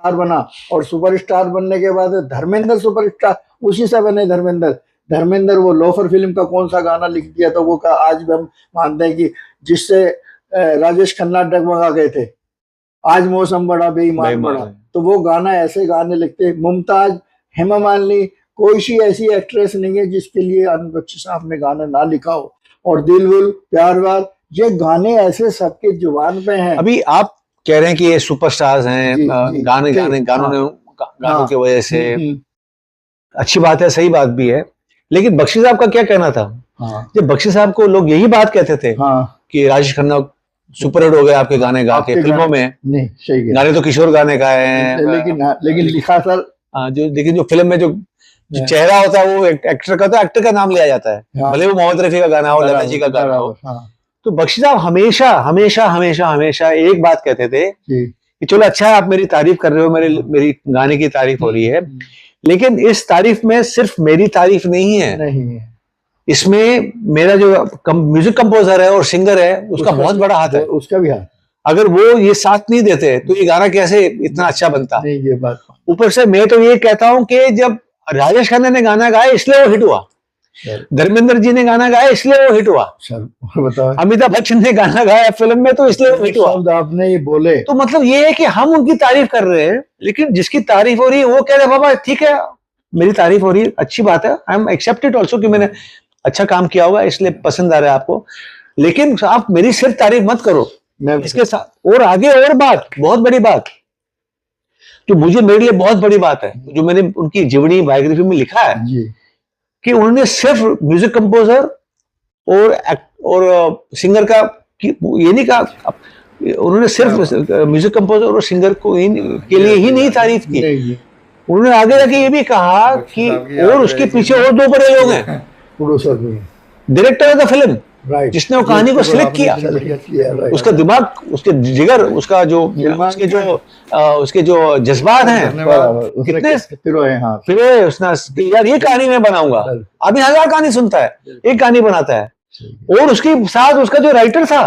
Superstar बना, और superstar बनने के बाद धर्मेंद्र सुपरस्टार, उसी से बने धर्मेंद्र। धर्मेंद्र वो लोफर फिल्म का कौन सा गाना लिख दिया था, वो का आज भी हम मानते हैं कि जिससे राजेश खन्ना डगमगा गए थे, आज मौसम बड़ा बेईमान बड़ा। तो वो गाना, ऐसे गाने लिखते। मुमताज, हेमा मालिनी, कोई सी ऐसी एक्ट्रेस नहीं है जिसके लिए आनंद बख्शी साहब ने गाना ना लिखा हो। और दिलवुल, प्यार वार, ये गाने ऐसे सबके जुबान पे हैं। अभी आप कह रहे हैं कि ये सुपरस्टार्स हैं, गानों की वजह से अच्छी बात है, सही बात भी है, लेकिन बख्शी साहब का क्या कहना था? जब बख्शी साहब को लोग यही बात कहते थे कि राजेश खन्ना सुपरहिट हो गए आपके गाने गा के फिल्मों में। नहीं, सही गाने तो किशोर गाने गाए हैं, लेकिन लिखा सर, लेकिन जो फिल्म में जो चेहरा होता है वो एक्टर का, तो एक्टर का नाम लिया जाता है, भले वो मोहम्मद रफी का गाना हो, लता जी का गाना हो। तो बख्शी साहब हमेशा हमेशा हमेशा हमेशा एक बात कहते थे कि चलो अच्छा है आप मेरी तारीफ कर रहे हो, मेरी गाने की तारीफ हो रही है, लेकिन इस तारीफ में सिर्फ मेरी तारीफ नहीं है, इसमें मेरा जो म्यूजिक कंपोजर है और सिंगर है उसका बहुत बड़ा हाथ है, उसका भी हाथ। अगर वो ये साथ नहीं देते तो ये गाना कैसे इतना अच्छा बनता। नहीं, ये बात। ऊपर से मैं तो ये कहता हूं कि जब राजेश खन्ना ने गाना गाया इसलिए वो हिट हुआ, धर्मेंद्र जी ने गाना गाया इसलिए वो हिट हुआ, अमिताभ बच्चन ने गाना गाया फिल्म में तो इसलिए वो हिट हुआ। आपने ये बोले तो मतलब ये है कि हम उनकी तारीफ कर रहे हैं, लेकिन जिसकी तारीफ हो रही है वो कह रहे बाबा ठीक है मेरी तारीफ हो रही है, अच्छी बात है, आई एम एक्सेप्टेड ऑल्सो कि मैंने अच्छा काम किया होगा इसलिए पसंद आ रहा है आपको, लेकिन आप मेरी सिर्फ तारीफ मत करो। इसके साथ और आगे और बात, बहुत बड़ी बात जो मुझे, मेरे लिए बहुत बड़ी बात है, जो मैंने उनकी जीवनी बायोग्राफी में लिखा है कि उन्होंने सिर्फ म्यूजिक कंपोजर और सिंगर का ये नहीं कहा, उन्होंने सिर्फ म्यूजिक कंपोजर और सिंगर को के लिए ही नहीं तारीफ की, उन्होंने आगे जाके ये भी कहा कि और उसके पीछे और दो बड़े लोग हैं, प्रोड्यूसर भी, डायरेक्टर ऑफ द फिल्म, जिसने वो कहानी को सिलेक्ट किया, उसका दिमाग, उसके जिगर, उसका जो उसके जो जज्बात हैं कितने फिर उसने यार ये कहानी मैं बनाऊंगा। आदमी 1000 कहानी सुनता है, एक कहानी बनाता है, और उसके साथ उसका जो राइटर था,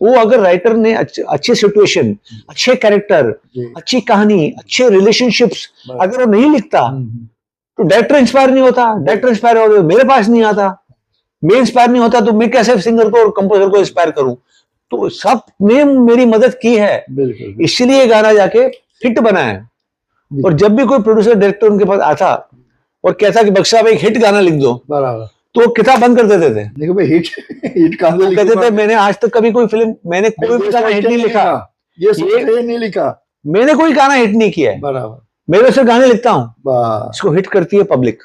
वो अगर राइटर ने अच्छे सिचुएशन, अच्छे कैरेक्टर, अच्छी कहानी, अच्छे रिलेशनशिप्स अगर वो नहीं लिखता तो डायरेक्टर इंस्पायर नहीं होता, डायरेक्टर इंस्पायर हो मेरे पास नहीं आता, मैं इंस्पायर नहीं होता तो मैं कैसे सिंगर को और कंपोजर को इंस्पायर करूं। तो सब ने मेरी मदद की है, इसलिए गाना जाके हिट बना है। और जब भी कोई प्रोड्यूसर डायरेक्टर उनके पास आता और कहता कि बख्शी साहब एक हिट गाना लिख दो, तो वो किताब बंद कर देते थे। देखो भाई हिट कहते थे मैंने आज तक कभी कोई फिल्म, मैंने कोई भी गाना हिट नहीं लिखा, ये नहीं लिखा, मैंने कोई गाना हिट नहीं किया है, बराबर, मैं वैसे गाने लिखता हूँ, इसको हिट करती है पब्लिक।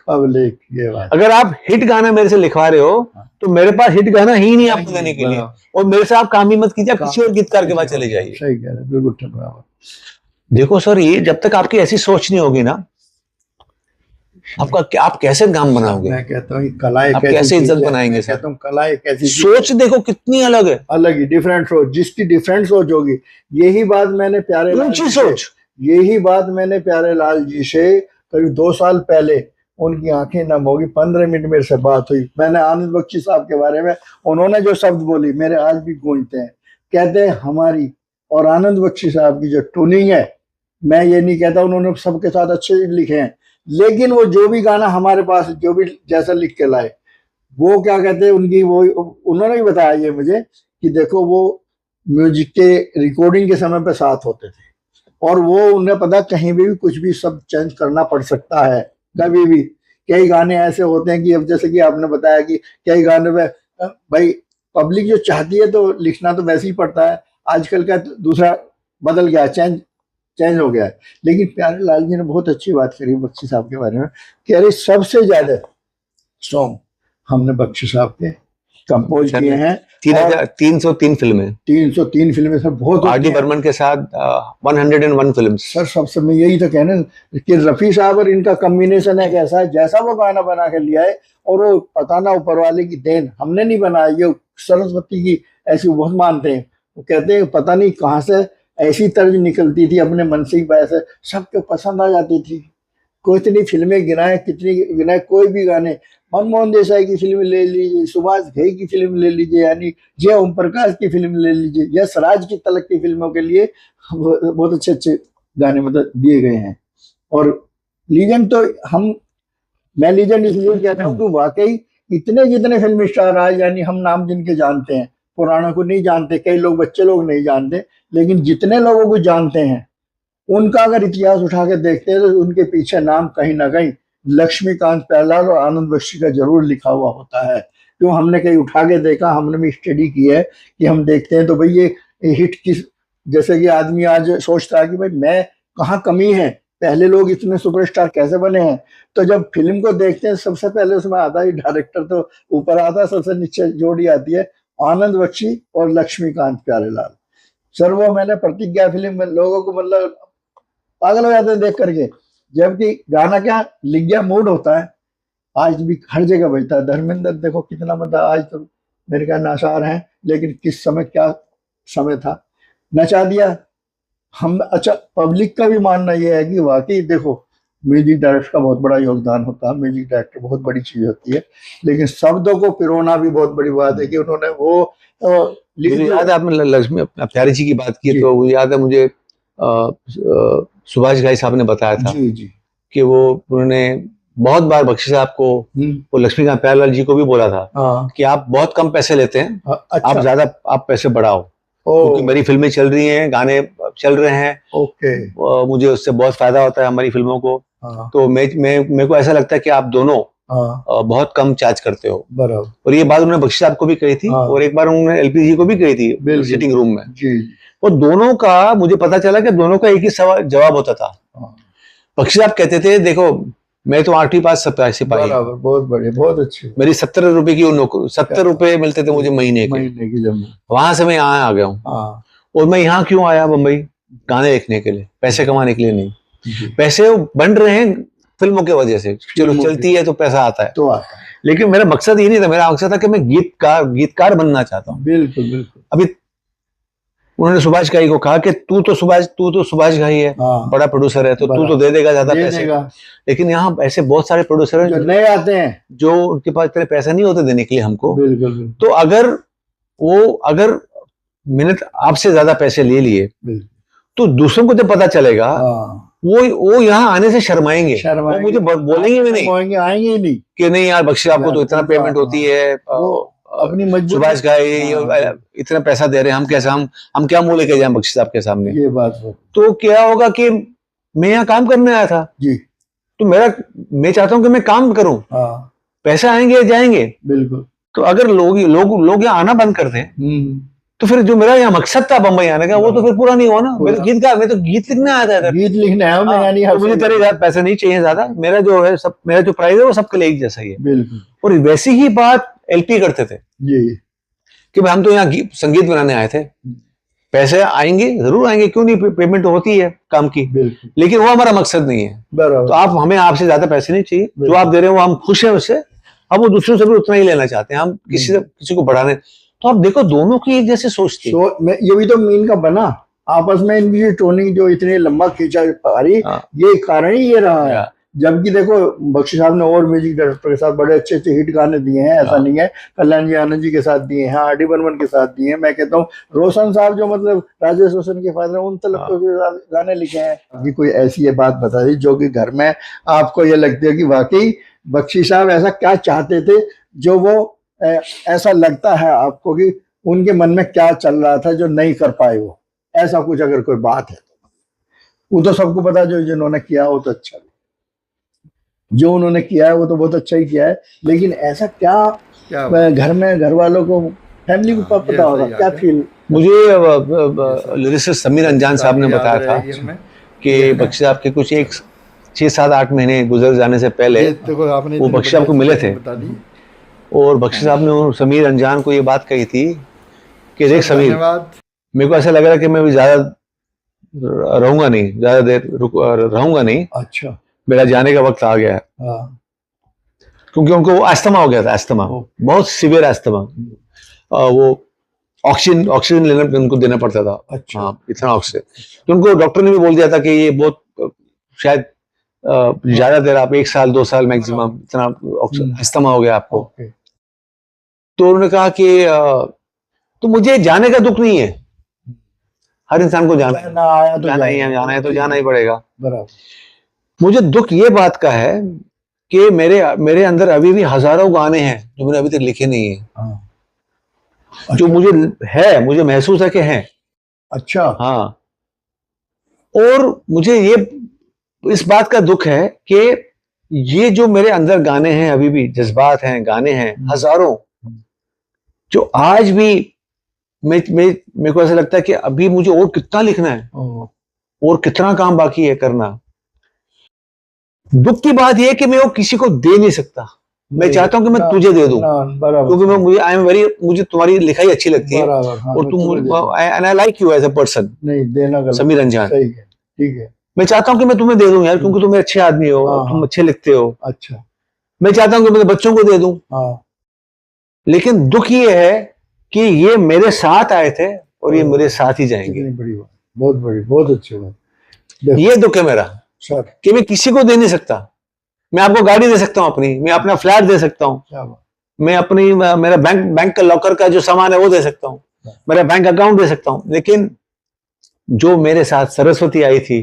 ये बात। अगर आप हिट गाना मेरे से लिखवा रहे हो तो मेरे पास हिट गाना ही नहीं आपको देने के लिए, और मेरे से आप काम ही मत कीजिए, किसी और गीतकार के पास चले जाइए। सही कह रहे हैं, बिल्कुल ठीक बराबर। देखो सर, ये जब तक आपकी ऐसी सोच नहीं होगी ना, आप कैसे काम बनाओगे? मैं कहता हूँ कला आप कैसे इज्जत बनाएंगे सर? कहता हूँ कला एक ऐसी सोच देखो कितनी अलग है, अलग ही डिफरेंट सोच, जिसकी डिफरेंट सोच होगी। यही बात मैंने प्यारे लाल जी से करीब 2 साल पहले, उनकी आंखें नम होगी, 15 मिनट मेरे से बात हुई, मैंने आनंद बख्शी साहब के बारे में, उन्होंने जो शब्द बोली मेरे आज भी गूंजते हैं। कहते हैं हमारी और आनंद बख्शी साहब की जो ट्यूनिंग है, मैं ये नहीं कहता उन्होंने सबके साथ अच्छे लिखे हैं, लेकिन वो जो भी गाना हमारे पास जो भी जैसा लिख के लाए, वो क्या कहते हैं उनकी, वो उन्होंने भी बताया ये मुझे कि देखो वो म्यूजिक के रिकॉर्डिंग के समय पे साथ होते थे, और वो उन्हें पता कहीं भी कुछ भी सब चेंज करना पड़ सकता है कभी भी। कई गाने ऐसे होते हैं कि अब जैसे कि आपने बताया कि कई गाने में भाई पब्लिक जो चाहती है तो लिखना तो वैसे ही पड़ता है, आजकल का दूसरा बदल गया, चेंज हो गया है। लेकिन प्यारे लाल जी ने बहुत अच्छी बात करी बख्शी साहब के बारे में, कह रहे सबसे ज्यादा सॉन्ग हमने बख्शी साहब के कंपोज किए हैं, 303 फिल्में, 303 फिल्में सर, बहुत। आर डी बर्मन के साथ 101 फिल्म सर। सबसे मैं यही तो कहना कि रफी साहब और इनका कॉम्बिनेशन है कैसा, जैसा वो गाना बना के लिया है, और वो पता ना ऊपर वाले की देन, हमने नहीं बनाया, ये सरस्वती की ऐसी बहुत मानते हैं। वो कहते हैं पता नहीं कहाँ से ऐसी तर्ज निकलती थी अपने मन से ही, वैसे सबको पसंद आ जाती थी। कोई इतनी फिल्में गिनाए, कितनी गिनाए, कोई भी गाने, मनमोहन देसाई की फिल्म ले लीजिए, सुभाष घई की फिल्म ले लीजिए, यानी जय ओम प्रकाश की फिल्म ले लीजिए, यश राज की तलक की फिल्मों के लिए बहुत अच्छे गाने मतलब दिए गए हैं। और लीजेंड तो मैं लीजेंड इसलिए कहता हूँ कि वाकई इतने जितने फिल्म स्टार आज, यानी हम नाम जिनके जानते हैं, पुराणों को नहीं जानते, कई लोग बच्चे लोग नहीं जानते, लेकिन जितने लोगों को जानते हैं उनका अगर इतिहास उठा के देखते हैं तो उनके पीछे नाम कहीं ना कहीं लक्ष्मीकांत प्यारेलाल और आनंद बख्शी का जरूर लिखा हुआ होता है। क्यों, हमने कहीं उठा के देखा, हमने भी स्टडी की है कि हम देखते हैं तो भाई ये हिट किस, जैसे कि आदमी आज सोचता है कि भाई मैं कहाँ कमी है, पहले लोग इतने सुपरस्टार कैसे बने हैं। तो जब फिल्म को देखते हैं सबसे पहले उसमें आता है डायरेक्टर तो ऊपर आता है, सबसे नीचे जोड़ी आती है आनंद बख्शी और लक्ष्मीकांत प्यारेलाल। सर वो मैंने प्रतिज्ञा फिल्म में लोगों को मतलब पागल हो जाते हैं देख करके, जबकि गाना क्या लिख गया मूड होता है, आज भी हर जगह बजता है। धर्मेंद्र देखो कितना मतलब आज तो मेरे ख्याल नासार हैं, लेकिन किस समय क्या समय था, नचा दिया हम। अच्छा, पब्लिक का भी मानना यह है कि वाकई देखो म्यूजिक डायरेक्टर का बहुत बड़ा योगदान होता है, म्यूजिक डायरेक्टर बहुत बड़ी चीज होती है, लेकिन शब्दों को पिरोना भी बहुत बड़ी बात है कि उन्होंने वो मुझे याद है आपने लक्ष्मी प्यारी जी की बात की तो याद है मुझे सुभाष घाई साहब ने बताया था जी कि वो उन्होंने बहुत बार बख्शी साहब को वो लक्ष्मीकांत प्यारेलाल जी को भी बोला था कि आप बहुत कम पैसे लेते हैं, अच्छा। आप ज्यादा आप पैसे बढ़ाओ क्योंकि मेरी फिल्में चल रही हैं, गाने चल रहे हैं, ओके मुझे उससे बहुत फायदा होता है हमारी फिल्मों को। तो मेरे को ऐसा लगता है कि आप दोनों बहुत कम चार्ज करते हो। बराबर। और ये बात उन्होंने बख्शी साहब को भी कही थी और एक बार उन्होंने एलपी जी को भी कही थी सिटिंग रूम में जी। और दोनों का मुझे पता चला कि दोनों का एक ही जवाब होता था। बख्शी साहब कहते थे देखो मैं तो 8वीं पास सिपाही, बहुत बढ़िया, बहुत अच्छी, मेरी 70 रुपए की नौकरी, 70 रुपए मिलते थे मुझे महीने की जमीन, वहां से मैं यहाँ आ गया हूँ। और मैं यहाँ क्यों आया मुंबई, गाने लिखने के लिए, पैसे कमाने के लिए नहीं। पैसे बन रहे हैं फिल्मों की वजह से, चलो चलती है तो पैसा आता है तो आता है, लेकिन मेरा मकसद ये नहीं था। मेरा मकसद था कि मैं गीतकार बनना चाहता हूँ। बिल्कुल बिल्कुल। अभी उन्होंने सुभाष घाई को कहा कि तू तो सुभाष घाई है, बड़ा प्रोड्यूसर है, तो तू तो दे देगा ज्यादा पैसे। लेकिन यहाँ ऐसे बहुत सारे प्रोड्यूसर हैं जो नए आते हैं, जो उनके पास इतने पैसे नहीं होते देने के लिए हमको। बिल्कुल। तो अगर मैंने आपसे ज्यादा पैसे ले लिए तो दूसरों को जब पता चलेगा वो यहाँ आने से शर्माएंगे, वो मुझे बोलेंगे भी नहीं, आएंगे ही नहीं कि नहीं यार बख्शी आपको तो इतना पेमेंट होती है, अपनी सुभाष घाई इतना पैसा दे रहे हैं, हम कैसे हम क्या मुंह लेके जाएं बख्शी साहब के सामने। ये बात हो तो क्या होगा कि मैं यहाँ काम करने आया था जी, तो मैं चाहता हूँ कि मैं काम करूं, पैसे आएंगे जाएंगे। बिल्कुल। तो अगर लोग यहाँ आना बंद कर दें तो फिर जो मेरा यहाँ मकसद था बम्बई आने का वो तो फिर पूरा नहीं हुआ ना। मैं तो गीत लिखने आया था, गीत लिखने आया मैं, मुझे तेरे ज्यादा पैसे नहीं चाहिए ज्यादा, मेरा जो प्राइस है वो सबके लिए एक जैसा ही है। बिल्कुल। और वैसी ही बात एलपी करते थे जी कि भाई हम तो यहाँ संगीत बनाने आए थे, पैसे आएंगे जरूर आएंगे, क्यों नहीं, पेमेंट होती है काम की, लेकिन वो हमारा मकसद नहीं है। तो हमें आपसे ज्यादा पैसे नहीं चाहिए, जो आप दे रहे हो हम खुश हैं उससे, अब वो दूसरों से भी उतना ही लेना चाहते हैं, हम किसी को बढ़ाने। तो आप देखो दोनों की एक जैसे सोचती है। ये भी तो मीन का बना आपस में इनकी टोनिंग जो इतनी लंबा खींचा आ रही, ये कारण ही ये रहा है। जबकि देखो बख्शी साहब ने और म्यूजिक डायरेक्टर के साथ बड़े अच्छे हिट गाने दिए हैं, ऐसा नहीं है, कल्याण जी आनंद जी के साथ दिए हैं, आर डी बर्मन के साथ दिए हैं। मैं कहता हूँ रोशन साहब जो मतलब राजेश रोशन के फादर उन तलक के साथ गाने लिखे हैं। अभी कोई ऐसी ये बात बता दी जो कि घर में आपको ये लगती है कि वाकई बख्शी साहब ऐसा क्या चाहते थे, जो वो ऐसा लगता है आपको कि उनके मन में क्या चल रहा था जो नहीं कर पाए वो, ऐसा कुछ अगर कोई बात है तो वो तो सबको पता, जो जिन्होंने किया वो तो अच्छा, जो उन्होंने किया है वो तो बहुत अच्छा ही किया है, लेकिन ऐसा क्या घर में घर वालों को, फैमिली को पता होगा क्या फील। मुझे लिरिसिस्ट समीर अंजान साहब ने बताया था कि बख्शी साहब के कुछ 6-7-8 महीने गुजर जाने से पहले वो बख्शी साहब को मिले थे और बख्शी साहब ने समीर अंजान को ये बात कही थी कि देख समीर, मेरे को ऐसा लग रहा है कि मैं भी ज्यादा रहूंगा नहीं, ज्यादा देर रहूंगा नहीं, अच्छा मेरा जाने का वक्त आ गया है। क्योंकि उनको वो अस्थमा हो गया था, अस्थमा, बहुत सीवियर अस्थमा, वो ऑक्सीजन लेना उनको देना पड़ता था। अच्छा। हाँ, इतना ऑक्सीजन, तो उनको डॉक्टर ने भी बोल दिया था कि ये बहुत शायद ज्यादा देर, आप 1 साल 2 साल मैक्सिमम, इतना अस्थमा हो गया आपको। तो उन्होंने कहा कि तो मुझे जाने का दुख नहीं है, हर इंसान को जाना है, जाना है तो जाना ही पड़ेगा। बराबर। मुझे दुख ये बात का है कि मेरे अंदर अभी भी हजारों गाने हैं जो मैंने अभी तक लिखे नहीं है। हाँ। जो मुझे महसूस है कि हैं। अच्छा। हाँ, और मुझे ये इस बात का दुख है कि ये जो मेरे अंदर गाने हैं, अभी भी जज्बात हैं, गाने हैं हजारों, जो आज भी मेरे को ऐसा लगता है कि अभी मुझे और कितना लिखना है और कितना काम बाकी है करना। दुख की बात यह है कि मैं वो किसी को दे नहीं सकता। मैं चाहता हूं कि मैं तुझे दे दूं, क्योंकि मुझे तुम्हारी लिखाई अच्छी लगती है और तुम and I like you as a person. नहीं देना गलत, समीर अंजान, सही है, ठीक है। मैं चाहता हूं कि मैं तुम्हें दे दूं यार, क्योंकि तुम अच्छे आदमी हो, तुम अच्छे लिखते हो। अच्छा। मैं चाहता हूं कि मेरे बच्चों को दे दूं। लेकिन दुख ये है कि ये मेरे साथ आए थे और ये मेरे साथ ही जाएंगे। बड़ी बात, बहुत बड़ी, बहुत अच्छी बात। ये दुख है मेरा कि मैं किसी को दे नहीं सकता। मैं आपको गाड़ी दे सकता हूं अपनी, मैं अपना फ्लैट दे सकता हूं, मैं मेरा बैंक का लॉकर का जो सामान है वो दे सकता हूं, मेरा बैंक अकाउंट दे सकता हूं, लेकिन जो मेरे साथ सरस्वती आई थी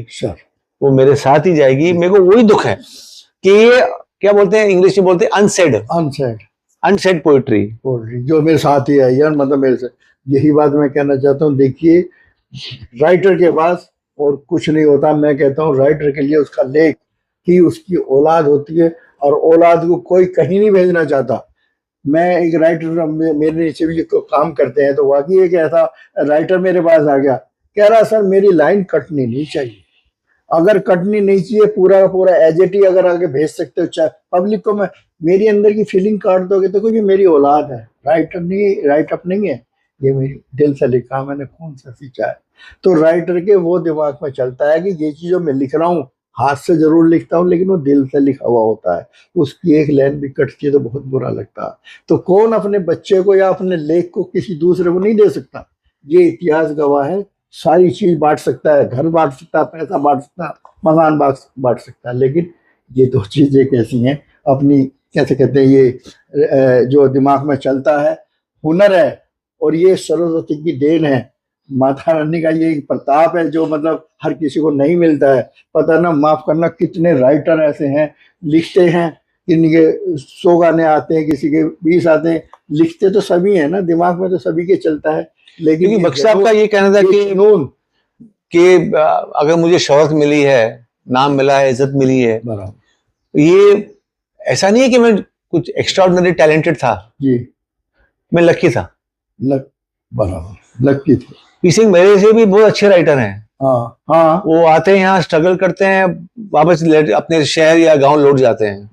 वो मेरे साथ ही जाएगी। मेरे को वही दुख है कि ये क्या बोलते हैं, इंग्लिश में बोलते हैं अनसेड पोएट्री जो मेरे साथ ही आई यार। मतलब मेरे से यही बात मैं कहना चाहता हूँ। देखिए, राइटर के पास और कुछ नहीं होता। मैं कहता हूँ राइटर के लिए उसका लेख ही उसकी औलाद होती है, और औलाद को कोई कहीं नहीं भेजना चाहता। मैं एक राइटर, मेरे नीचे भी काम करते हैं, तो वाकई एक ऐसा राइटर मेरे पास आ गया, कह रहा सर मेरी लाइन कटनी नहीं चाहिए, अगर कटनी नहीं चाहिए पूरा पूरा एजेटी अगर आगे भेज सकते हो, चाहे पब्लिक को मैं मेरी अंदर की फीलिंग काट दोगे तो कोई मेरी औलाद है, राइट अप नहीं है, ये मेरी दिल से लिखा, मैंने खून से सींचा है। तो राइटर के वो दिमाग में चलता है कि ये चीज़ जो मैं लिख रहा हूँ हाथ से जरूर लिखता हूँ, लेकिन वो दिल से लिखा हुआ होता है, उसकी एक लाइन भी कटती है तो बहुत बुरा लगता है। तो कौन अपने बच्चे को या अपने लेख को किसी दूसरे को नहीं दे सकता, ये इतिहास गवाह है। सारी चीज बांट सकता है, घर बांट सकता है, पैसा बांट सकता है, मकान बांट सकता है, लेकिन ये दो चीजें कैसी हैं अपनी, कैसे कहते हैं, ये जो दिमाग में चलता है, हुनर है, और ये सरस्वती की देन है, माता रानी का ये प्रताप है जो मतलब हर किसी को नहीं मिलता है। पता ना, माफ करना, कितने राइटर ऐसे हैं लिखते हैं, इनके 100 गाने आते हैं, किसी के 20 आते हैं, लिखते तो सभी हैं ना, दिमाग में तो सभी के चलता है। लेकिन बख्श साहब का ये कहना था कि अगर मुझे शोहरत मिली है, नाम मिला है, इज्जत मिली है, ये ऐसा नहीं है कि मैं कुछ एक्स्ट्राऑर्डिनरी टैलेंटेड था जी, मैं लकी था। बराबर लकी थे। पी सिंह मेरे से भी बहुत अच्छे राइटर हैं। हाँ, वो आते हैं यहाँ, स्ट्रगल करते हैं, वापस अपने शहर या गांव लौट जाते हैं,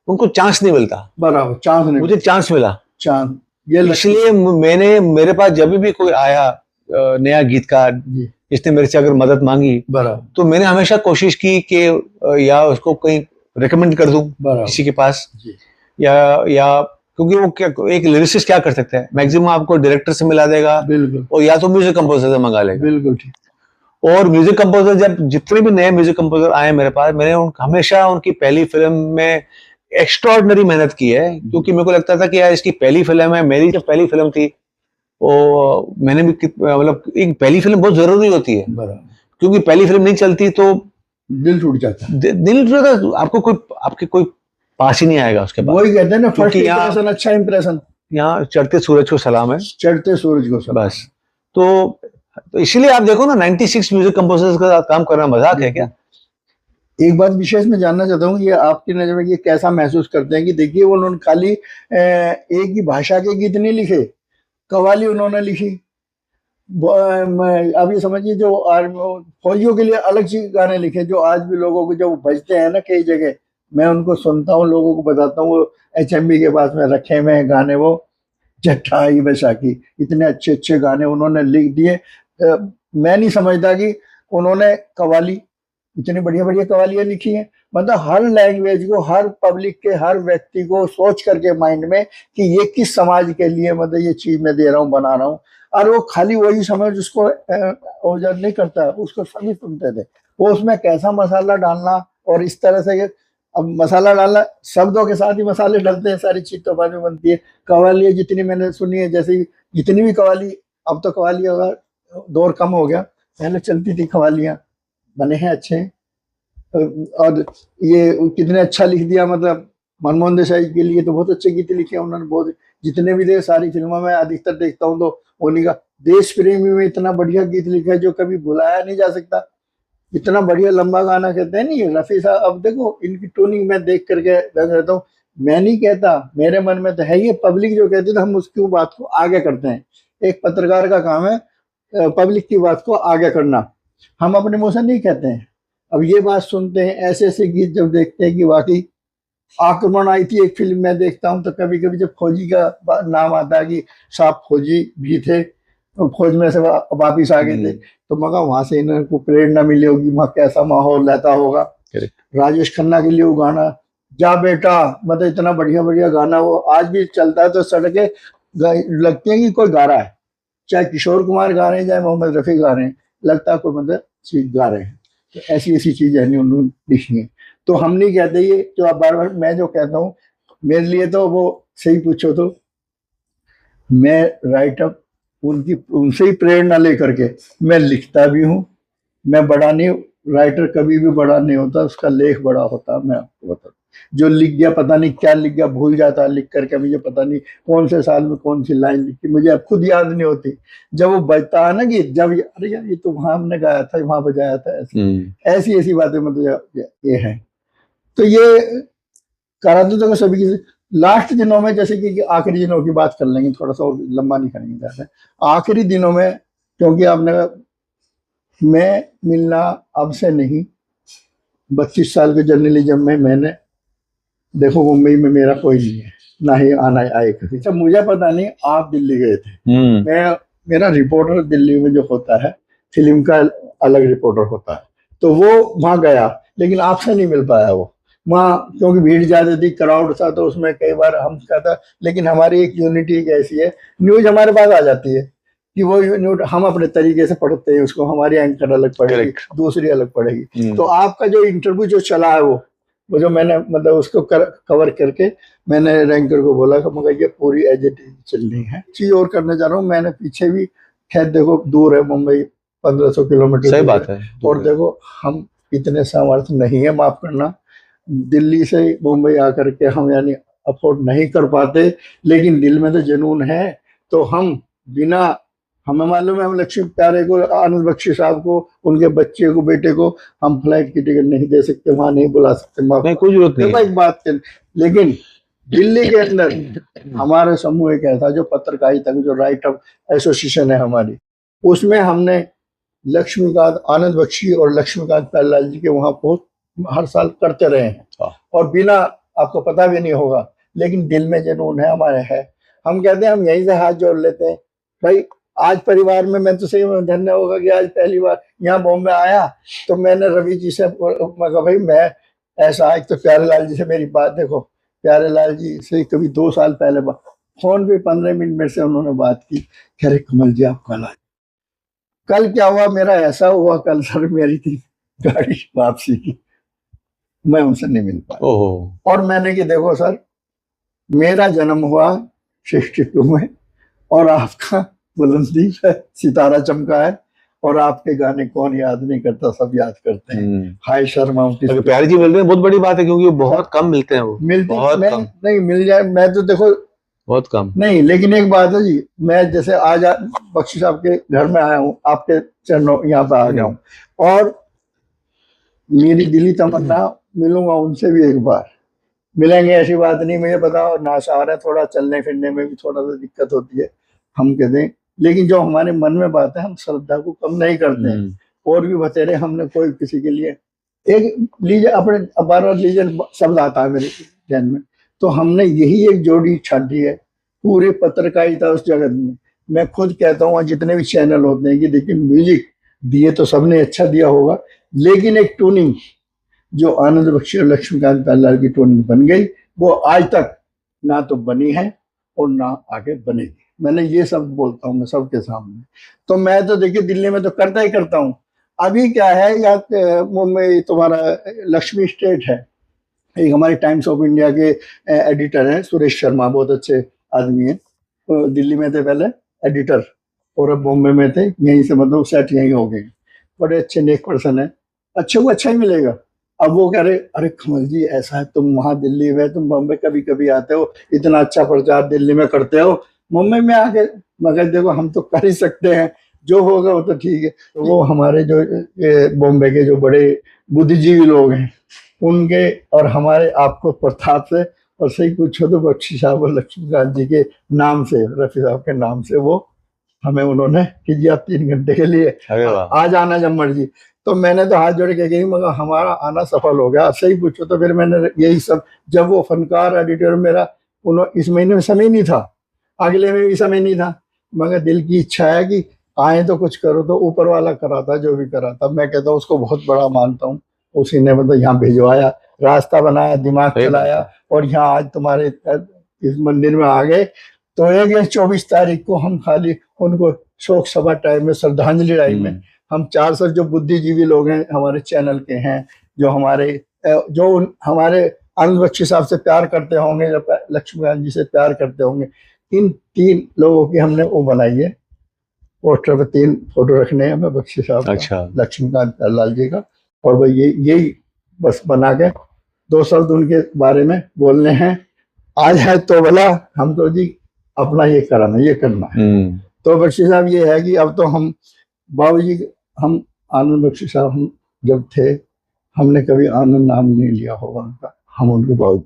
उनको चांस नहीं मिलता। बराबर, चांस नहीं, मुझे चांस मिला, चांस। इसलिए मेरे पास जब भी कोई आया नया गीतकार जिसने मेरे से अगर मदद मांगी, तो मैंने हमेशा कोशिश की कि या उसको कहीं रिकमेंड कर दूं किसी के पास, या क्योंकि वो क्या, एक लिरिसिस्ट क्या कर सकता है, मैक्सिमम आपको डायरेक्टर से मिला देगा, और या तो म्यूजिक कंपोजर से मंगा लेगा। बिल्कुल ठीक। और म्यूजिक कंपोजर, जब जितने भी नए म्यूजिक कंपोजर आए मेरे पास, मैंने हमेशा उनकी पहली फिल्म में एक्स्ट्राऑर्डिनरी मेहनत की है, क्योंकि मेरे को लगता था कि यार इसकी पहली फिल्म है। मेरी जो पहली फिल्म थी वो मैंने भी मतलब, एक पहली फिल्म बहुत जरूरी होती है, क्योंकि पहली फिल्म नहीं चलती तो दिल टूट जाता है। दिल टूट जाता है, आपके कोई पास ही नहीं आएगा उसके बाद। वही कहते हैं ना, फर्स्ट इंप्रेशन अच्छा इंप्रेशन। यहाँ चढ़ते सूरज को सलाम है, चढ़ते सूरज को सलाम। बस तो इसलिए आप देखो ना, 96 म्यूजिक कंपोजर्स का काम करना मजाक है क्या? एक बात विशेष में जानना चाहता हूँ, ये आपकी नजर में ये कैसा महसूस करते हैं कि देखिए वो उन्होंने खाली एक ही भाषा के गीत नहीं लिखे, कव्वाली उन्होंने लिखी। अब ये समझिए, जो फौजियों के लिए अलग चीज गाने लिखे, जो आज भी लोगों को जो बजते हैं ना कई जगह, मैं उनको सुनता हूँ, लोगों को बताता हूँ, वो HMV के पास में रखे हुए हैं गाने, वो जट्टाई बैसाखी, इतने अच्छे अच्छे गाने उन्होंने लिख दिए। मैं नहीं समझता कि उन्होंने कव्वाली, इतनी बढ़िया बढ़िया कव्वालियां लिखी हैं। मतलब हर लैंग्वेज को, हर पब्लिक के, हर व्यक्ति को सोच करके माइंड में कि ये किस समाज के लिए मतलब ये चीज मैं दे रहा हूँ, बना रहा हूँ, और वो खाली वही समझ जिसको ओजर नहीं करता, उसको सभी सुनते थे। वो उसमें कैसा मसाला डालना, और इस तरह से अब मसाला डालना, शब्दों के साथ ही मसाले डलते हैं, सारी चीज तो बाद में बनती है। कव्वाली जितनी मैंने सुनी है, जैसे जितनी भी कव्वाली, अब तो कव्वाली का दौर कम हो गया, पहले चलती थी कव्वालियाँ, बने हैं अच्छे। और ये कितने अच्छा लिख दिया, मतलब मनमोहन देसाई के लिए तो बहुत अच्छे गीत लिखे हैं उन्होंने, बहुत। जितने भी थे सारी फिल्मों में अधिकतर देखता हूँ तो उन्हीं का। देश प्रेमी में इतना बढ़िया गीत लिखा है जो कभी भुलाया नहीं जा सकता। इतना बढ़िया लंबा गाना कहते हैं नहीं रफी साहब। अब देखो इनकी टूनिंग मैं देख करके रहता हूँ, मैं नहीं कहता, मेरे मन में तो है ये, पब्लिक जो कहती है तो हम उसकी बात को आगे करते हैं। एक पत्रकार का काम है पब्लिक की बात को आगे करना, हम अपने मुंह से नहीं कहते हैं। अब ये बात सुनते हैं, ऐसे ऐसे गीत जब देखते हैं कि वाकई आक्रमण आई थी एक फिल्म में देखता हूँ तो कभी कभी जब फौजी का नाम आता है कि साहब फौजी भी थे तो फौज में से वापिस आ गए थे, तो मगर वहां से इन्हें को प्रेरणा मिली होगी, वहां कैसा माहौल रहता होगा। राजेश खन्ना के लिए वो गाना जा बेटा, मतलब इतना बढ़िया बढ़िया गाना, वो आज भी चलता है तो सड़कें लगती है कि कोई गा रहा है, चाहे किशोर कुमार गा रहे हैं चाहे मोहम्मद रफी गा रहे हैं, लगता है कोई मतलब चीज गा रहे हैं। तो ऐसी ऐसी चीजें नहीं उन्होंने लिखी है। तो हम नहीं कहते ये जो आप बार बार मैं जो कहता हूँ, मेरे लिए तो वो सही पूछो तो मैं राइटअप उनसे ही प्रेरणा लेकर के मैं लिखता भी हूँ। मैं बड़ा नहीं, राइटर कभी भी बड़ा नहीं होता, उसका लेख बड़ा होता। मैं आपको बता, जो लिख गया पता नहीं क्या लिख गया, भूल जाता लिख करके, मुझे पता नहीं कौन से साल में कौन सी लाइन लिखी, मुझे अब खुद याद नहीं होती। जब वो बजता है ना गीत, जब अरे यार ये तो वहां हमने गाया था, वहां बजाया था, ऐसी ऐसी बातें मतलब ये है। तो ये कराते तो सभी की लास्ट दिनों में, जैसे कि आखिरी दिनों की बात कर लेंगे, थोड़ा सा और लंबा नहीं करेंगे ज़्यादा। आखिरी दिनों में क्योंकि आपने मैं मिलना अब से नहीं, 32 साल के जर्नलिज्म में मैंने देखो मुंबई में मेरा कोई नहीं है, ना ही आना आए कभी। अच्छा मुझे पता नहीं आप दिल्ली गए थे, मैं मेरा रिपोर्टर दिल्ली में जो होता है फिल्म का अलग रिपोर्टर होता है, तो वो वहां गया लेकिन आपसे नहीं मिल पाया वो वहाँ, क्योंकि भीड़ ज्यादा थी, क्राउड था, तो उसमें कई बार हम कहता। लेकिन हमारी एक यूनिटी एक ऐसी है, न्यूज हमारे पास आ जाती है कि वो न्यूज हम अपने तरीके से पढ़ते हैं उसको, हमारी एंकर अलग पड़ेगी, दूसरी अलग पड़ेगी। तो आपका जो इंटरव्यू जो चला है वो जो मैंने मतलब उसको कवर करके मैंने रैंकर को बोला कि मगर ये पूरी एज इट इज चल रही है। चीज और करने जा रहा हूँ मैंने, पीछे भी खैर देखो दूर है मुंबई 1500 किलोमीटर, सही बात है। और देखो हम इतने सामर्थ्य नहीं है, माफ करना, दिल्ली से मुंबई आकर के हम यानी अफोर्ड नहीं कर पाते, लेकिन दिल में तो जुनून है। तो हम बिना, हमें मालूम है हम लक्ष्मी प्यारे को, आनंद बख्शी साहब को, उनके बच्चे को, बेटे को हम फ्लाइट की टिकट नहीं दे सकते, वहां नहीं बुला सकते, नहीं कोई जरूरत नहीं, एक बात है। लेकिन दिल्ली के अंदर हमारे समूह एक ऐसा जो पत्रकारिता जो राइटअप एसोसिएशन है हमारी, उसमें हमने लक्ष्मीकांत आनंद बख्शी और लक्ष्मीकांत प्यारेलाल जी के वहां पहुंच हर साल करते रहे हैं, और बिना आपको पता भी नहीं होगा, लेकिन दिल में जुनून है हमारे है। हम कहते हैं हम यहीं से हाथ जोड़ लेते हैं भाई। आज परिवार में मैं तो सही धन्य होगा कि आज पहली बार यहाँ बॉम्बे आया तो मैंने रवि जी से कहा भाई मैं ऐसा, एक तो प्यारेलाल जी से मेरी बात देखो, प्यारेलाल जी से कभी 2 साल पहले फोन पे 15 मिनट मेरे से उन्होंने बात की, कह रहे कमल जी आप कल आए। कल क्या हुआ मेरा ऐसा हुआ, कल सर मेरी थी गाड़ी वापसी की, मैं उनसे नहीं मिल पाया। और मैंने कि देखो सर मेरा जन्म हुआ 62 में और आपका बुलंदी है, सितारा चमका है, और आपके गाने कौन याद नहीं करता, सब याद करते हैं। हाय शर्मा प्यारे जी मिल रहे हैं, बहुत बड़ी बात है क्योंकि वो बहुत कम मिलते हैं, वो मिलते हैं नहीं मिल जाए, मैं तो देखो बहुत कम नहीं। लेकिन एक बात है जी, मैं जैसे आज बख्शी साहब के घर में आया हूँ, आपके चरणों यहाँ पे आ गया हूँ, और मेरी दिली तमन्ना मिलूंगा उनसे भी एक बार, मिलेंगे ऐसी बात नहीं, मुझे पता, और नासार है थोड़ा, चलने फिरने में भी थोड़ा सा दिक्कत होती है, हम कहते हैं, लेकिन जो हमारे मन में बात है हम श्रद्धा को कम नहीं करते हैं। और भी बतेरे हमने कोई किसी के लिए एक लीजिए, अपने बार लीजिए शब्द आता है मेरे जहन में, तो हमने यही एक जोड़ी छाटी है पूरे पत्रकारिता उस जगत में। मैं खुद कहता हूँ जितने भी चैनल होते हैं कि देखिए म्यूजिक दिए तो सबने अच्छा दिया होगा, लेकिन एक टूनिंग जो आनंद बख्शी और लक्ष्मीकांत प्यारेलाल की टूनिंग बन गई, वो आज तक ना तो बनी है और ना आगे बनेगी। मैंने ये सब बोलता हूँ मैं सबके सामने। तो मैं तो देखिए दिल्ली में तो करता ही करता हूँ। अभी क्या है, या मुंबई तुम्हारा लक्ष्मी स्टेट है, एक हमारे टाइम्स ऑफ इंडिया के एडिटर हैं सुरेश शर्मा, बहुत अच्छे आदमी हैं, तो दिल्ली में थे पहले एडिटर और अब बॉम्बे में थे, यहीं से मतलब सेट यहीं हो गए। बड़े अच्छे नेक पर्सन है, अच्छे को अच्छा ही मिलेगा। अब वो कह रहे अरे कमल जी ऐसा है, तुम वहां दिल्ली में, तुम बम्बई कभी कभी आते हो, इतना अच्छा प्रचार दिल्ली में करते हो, मुंबई में आके, मगर देखो हम तो कर ही सकते हैं, जो होगा वो तो ठीक है। तो वो हमारे जो बॉम्बे के जो बड़े बुद्धिजीवी लोग हैं उनके और हमारे आपको प्रताप से, और सही पूछो तो बख्शी साहब और लक्ष्मीकांत जी के नाम से, रफी साहब के नाम से वो हमें उन्होंने कि जी आप 3 घंटे के लिए आज आना जब मर्जी। तो मैंने तो हाथ जोड़ के कही मगर हमारा आना सफल हो गया, सही पूछो तो। फिर मैंने यही सब, जब वो फनकार एडिटर मेरा इस महीने में समय नहीं था, अगले में भी समय नहीं था, मगर दिल की इच्छा है कि आए तो कुछ करो, तो ऊपर वाला करा था जो भी करा था, मैं कहता हूँ उसको बहुत बड़ा मानता हूँ। उसी ने मतलब यहाँ भिजवाया, रास्ता बनाया, दिमाग चलाया, और यहाँ आज तुम्हारे इस मंदिर में आ गए। तो 24 तारीख को हम खाली उनको शोक सभा टाइम में, श्रद्धांजलि टाइम में, हम 400 जो बुद्धिजीवी लोग हैं हमारे चैनल के हैं, जो हमारे आनंद बख्शी साहब से प्यार करते होंगे, लक्ष्मीकांत जी से प्यार करते होंगे, इन 3 लोगों की हमने वो बनाई है, पोस्टर पे 3 फोटो रखने हैं, मैं बख्शी साहब का, लक्ष्मीकांत लाल जी का, और भाई यही बस बना के 2 शब्द उनके बारे में बोलने हैं। आज है तो भला, हम तो जी अपना ये करना है। तो बख्शी साहब ये है कि अब तो हम बाबूजी, हम आनंद बख्शी साहब हम जब थे, हमने कभी आनंद नाम नहीं लिया होगा उनका, हम उनको बाबूजी,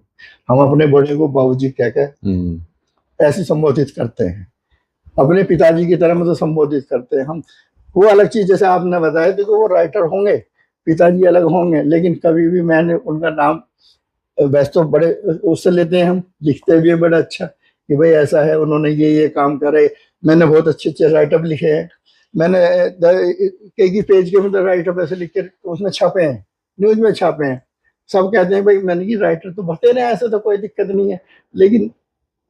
हम अपने बड़े को बाबूजी कह के ऐसे संबोधित करते हैं, अपने पिताजी की तरह मतलब संबोधित करते हैं हम। वो अलग चीज, जैसे आपने बताया थी, तो वो राइटर होंगे, पिताजी अलग होंगे, लेकिन कभी भी मैंने उनका नाम, वैसे तो बड़े उससे लेते हैं, हम लिखते भी है बड़ा अच्छा कि भाई ऐसा है, उन्होंने ये काम करे। मैंने बहुत अच्छे अच्छे राइटअप लिखे हैं, मैंने कई पेज के मतलब राइटअप ऐसे लिख के उसमें छापे हैं, न्यूज में छापे हैं। सब कहते हैं भाई मैंने की राइटर तो भरते रहे, ऐसे तो कोई दिक्कत नहीं है, लेकिन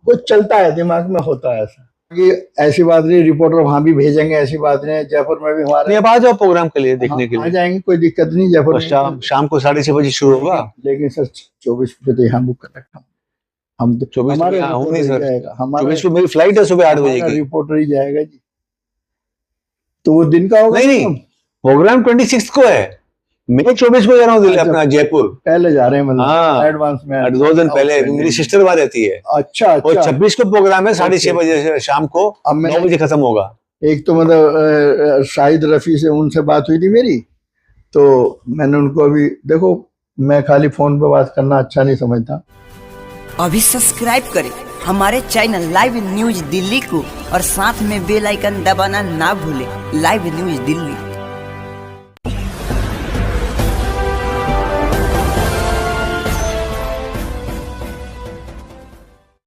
कुछ चलता है, दिमाग में होता है ऐसा कि ऐसी बात नहीं, रिपोर्टर वहां भी भेजेंगे, ऐसी बात नहीं, जयपुर में भी हमारे आ जाओ प्रोग्राम के लिए देखने के लिए, आ जाएंगे, कोई दिक्कत नहीं। जयपुर शाम को 6:30 बजे शुरू होगा, लेकिन सर 24 बजे तो यहाँ बुक कर रखा, हम तो 24 नहीं सर, 24 को मेरी फ्लाइट है सुबह 8 बजे की, रिपोर्टर ही जाएगा जी। तो वो दिन का होगा? नहीं, प्रोग्राम 26 को है, मैं 24 को जा रहा हूँ दिल्ली, अपना जयपुर पहले जा रहे हैं, मतलब एडवांस में 2 दिन पहले, मेरी सिस्टर वहां रहती है। अच्छा। और 26 को प्रोग्राम है, 6:30 बजे से शाम को 9 बजे खत्म होगा। एक तो मतलब शाहिद रफी से उनसे बात हुई थी मेरी, तो मैंने उनको अभी, देखो मैं खाली फोन पे बात करना अच्छा नहीं समझता। अभी सब्सक्राइब करें हमारे चैनल लाइव न्यूज दिल्ली को, और साथ में बेल आइकन दबाना ना भूलें। Live news Delhi.